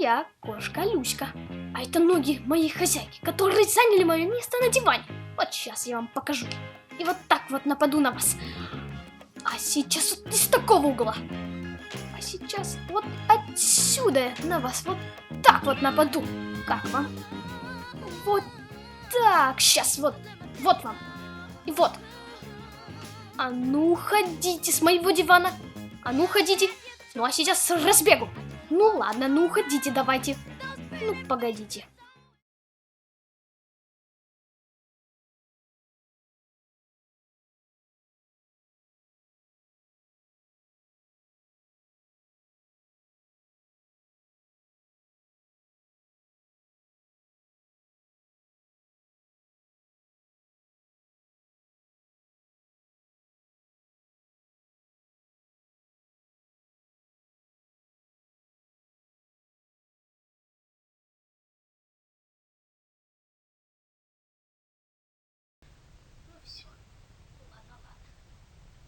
я, кошка Люська. А это ноги моей хозяйки, которые заняли мое место на диване. Вот сейчас я вам покажу. И вот так вот нападу на вас. А сейчас вот из такого угла. А сейчас вот отсюда я на вас вот так вот нападу. Как вам? Вот так. Сейчас вот вам. И вот. А ну, ходите с моего дивана. А ну, ходите. Ну, а сейчас с разбегу. Ну, ладно, ну, уходите давайте. Ну, погодите.